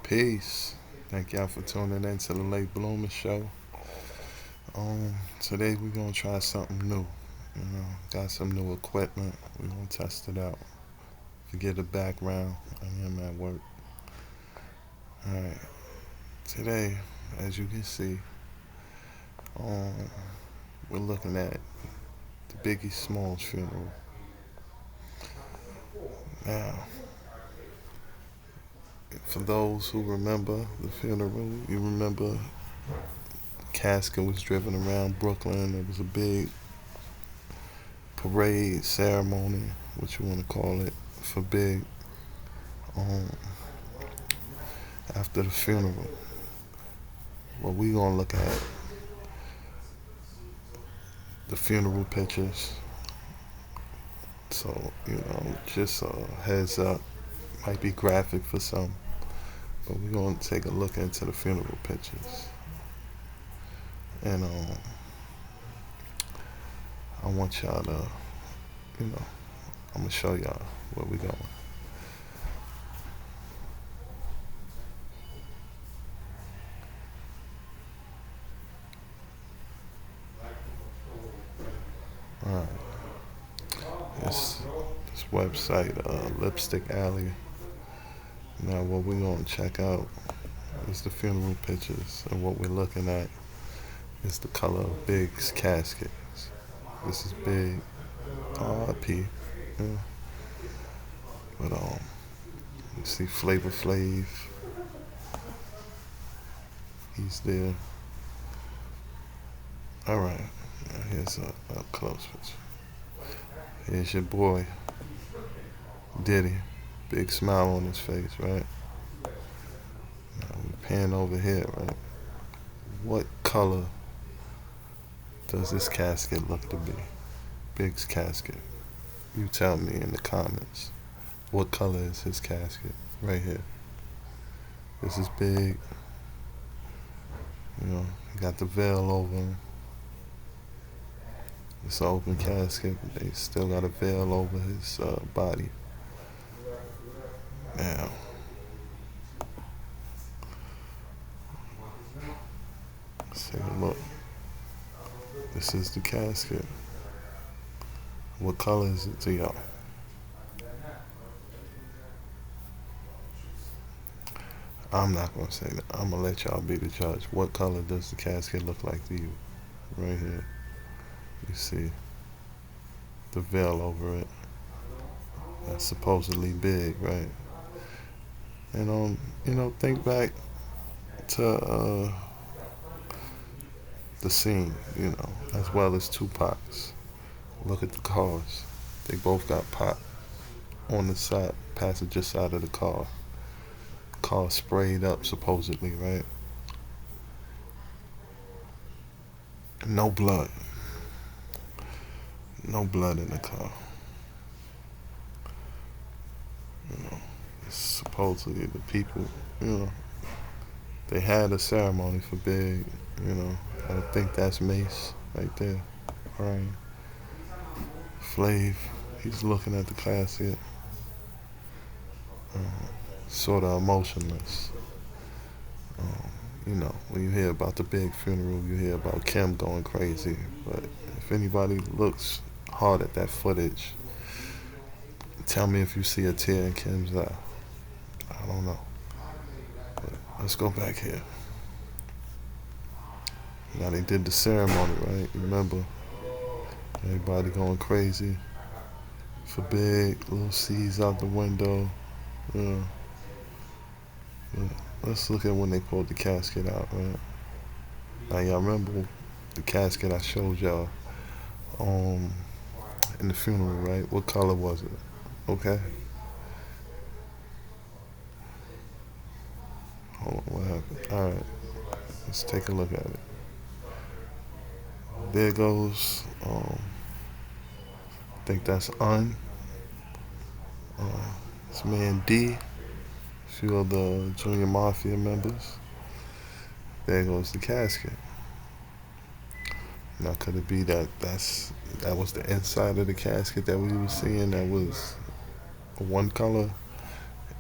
Peace. Thank y'all for tuning in to the Late Bloomer Show. Today we're gonna try something new. Got some new equipment. We're gonna test it out. Forget the background. I am at work. Alright. Today, as you can see, um, we're looking at the Biggie funeral. Now, for those who remember the funeral, you remember the casket was driven around Brooklyn. It was a big parade ceremony, what you want to call it, for Big. Um, After the funeral, well, we gonna look at the funeral pictures. So just a heads up, might be graphic for some, but we're gonna take a look into the funeral pictures, and I want y'all to, I'm gonna show y'all where we going. All right. This website, Lipstick Alley. Now, what we're gonna check out is the funeral pictures, and what we're looking at is the color of Big's casket. This is Big, R.I.P. Yeah. But you see Flavor Flav, he's there. All right, now here's a close picture. Here's your boy, Diddy, big smile on his face, right? Now we pan over here, right? What color does this casket look to be? Big's casket. You tell me in the comments. What color is his casket? Right here. This is Big. He got the veil over him. It's an open casket. They still got a veil over his body. Now, let's take a look. This is the casket. What color is it to y'all? I'm not gonna say that. I'm gonna let y'all be the judge. What color does the casket look like to you? Right here. You see the veil over it. That's supposedly Big, right? And think back to the scene, as well as Tupac's. Look at the cars. They both got pot on the side, passenger side of the car. Car sprayed up, supposedly, right? No blood. No blood in the car. It's supposedly the people, they had a ceremony for Big, I think that's Mace right there. Right. Flav, he's looking at the casket, sort of emotionless. When you hear about the Big funeral, you hear about Kim going crazy. But if anybody looks hard at that footage, tell me if you see a tear in Kim's eye. I don't know. But let's go back here. Now they did the ceremony, right? Remember? Everybody going crazy for Big, little C's out the window. Yeah. Let's look at when they pulled the casket out, right? Now y'all remember the casket I showed y'all in the funeral, right? What color was it? Okay. Hold on, what happened? Alright. Let's take a look at it. There goes I think that's it's man D, a few of the Junior Mafia members. There goes the casket. Now, could it be that was the inside of the casket that we were seeing that was one color,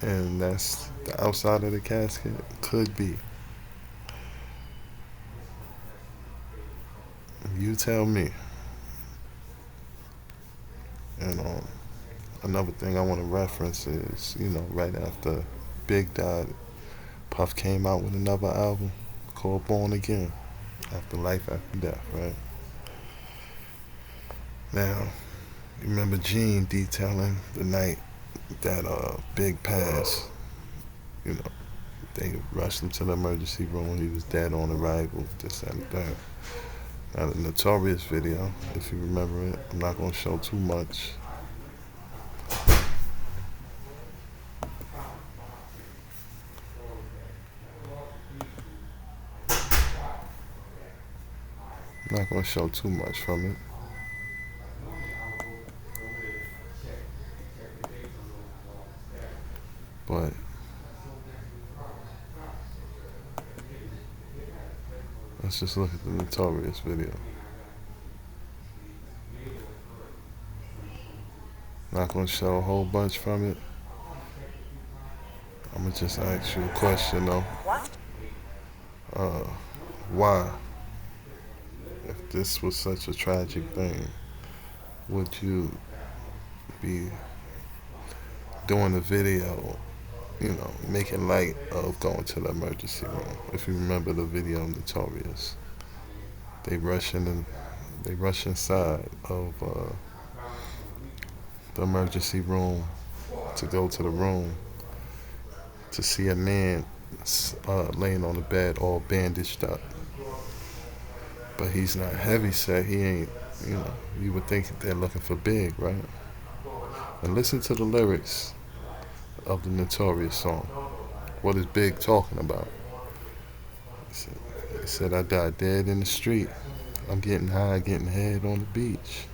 and that's the outside of the casket. Could be. You tell me. And another thing I want to reference is, right after Big died, Puff came out with another album called Born Again, After Life After Death, right? Now, you remember Gene detailing the night that Big passed. You know, they rushed him to the emergency room. He was dead on arrival, this and that. Now, the Notorious video, if you remember it, I'm not going to show too much. I'm not going to show too much from it. But let's just look at the Notorious video. Not going to show a whole bunch from it. I'm going to just ask you a question though. Why? If this was such a tragic thing, would you be doing a video, making light of going to the emergency room? If you remember the video Notorious, they rush inside of the emergency room to go to the room to see a man laying on the bed all bandaged up. But he's not heavy set. He ain't, you would think they're looking for Big, right? And listen to the lyrics of the Notorious song. What is Big talking about? He said, I died dead in the street. I'm getting high, getting head on the beach.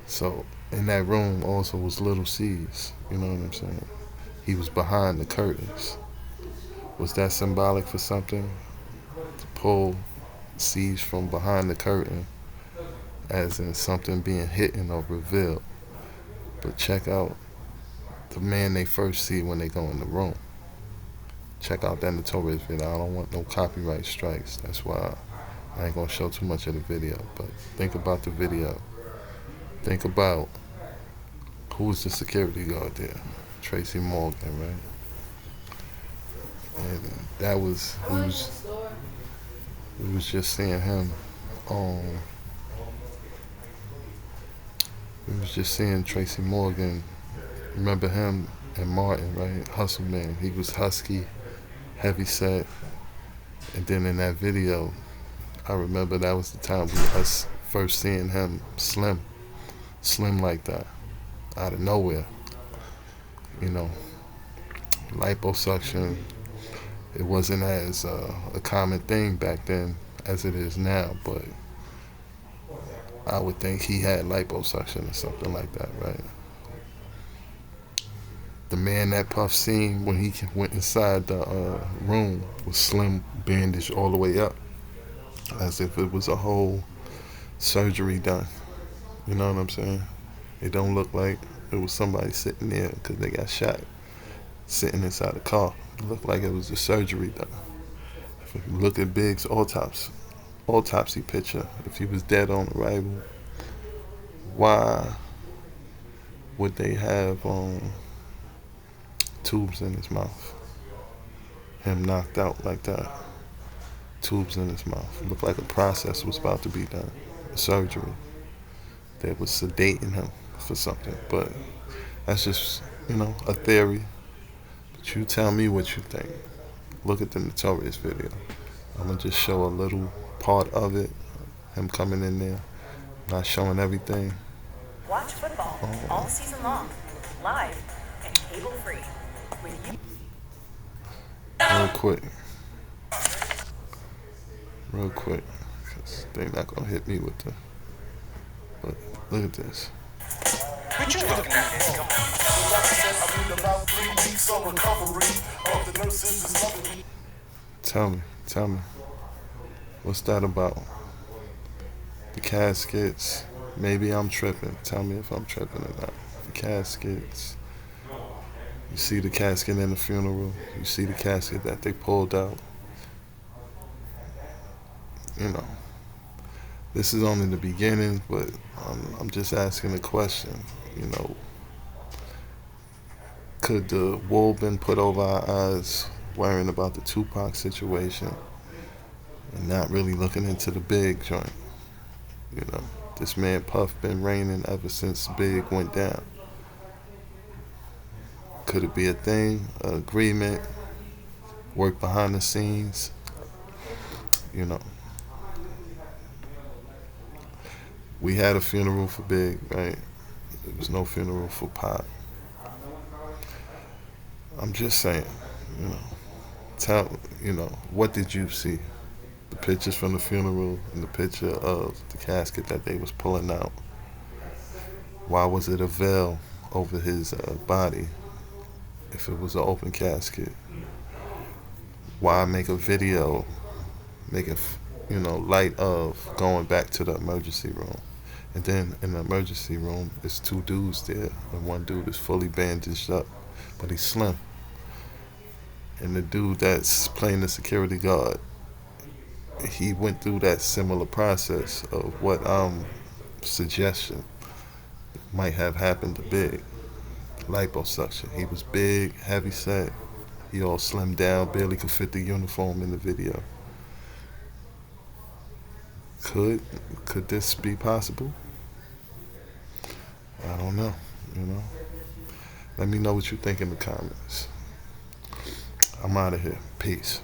So in that room also was Little C's, you know what I'm saying? He was behind the curtains. Was that symbolic for something? To pull C's from behind the curtain, as in something being hidden or revealed. But check out the man they first see when they go in the room. Check out that Notorious video. I don't want no copyright strikes. That's why I ain't gonna show too much of the video. But think about the video. Think about who was the security guard there. Tracy Morgan, right? And that was, we was just seeing him we was just seeing Tracy Morgan. Remember him and Martin, right? Hustle Man. He was husky, heavy set. And then in that video, I remember that was the time us first seeing him slim like that, out of nowhere. Liposuction, it wasn't as a common thing back then as it is now, but I would think he had liposuction or something like that, right? The man that Puff seen when he went inside the room was slim, bandaged all the way up, as if it was a whole surgery done. You know what I'm saying? It don't look like it was somebody sitting there because they got shot, sitting inside the car. It looked like it was a surgery done. If you look at Big's autopsy picture, if he was dead on arrival, why would they have tubes in his mouth? Him knocked out like that, tubes in his mouth. Looked like a process was about to be done, a surgery that was sedating him for something. But that's just, a theory. But you tell me what you think. Look at the Notorious video. I'm gonna just show a little part of it, him coming in there, not showing everything. Watch football all season long, live and cable free. Real quick, because they're not gonna hit me with but look at this. What you looking at? Tell me, what's that about? The caskets, maybe I'm tripping. Tell me if I'm tripping or not. The caskets, You see the casket in the funeral. You see the casket that they pulled out. You know, this is only the beginning, but I'm just asking the question. You know, could the wool been put over our eyes, worrying about the Tupac situation, and not really looking into the Big joint? You know, this man Puff been reigning ever since Big went down. Could it be a thing, an agreement, work behind the scenes? You know, we had a funeral for Big, right? There was no funeral for Pop. I'm just saying, you know, what did you see? The pictures from the funeral and the picture of the casket that they was pulling out. Why was it a veil over his body if it was an open casket? Why make a video, make it, light of going back to the emergency room? And then in the emergency room, there's two dudes there, and one dude is fully bandaged up, but he's slim. And the dude that's playing the security guard, he went through that similar process of what suggestion might have happened to Big. Liposuction. He was big, heavy set. He all slimmed down, barely could fit the uniform in the video. Could could this be possible? I don't know. You know. Let me know what you think in the comments. I'm out of here. Peace.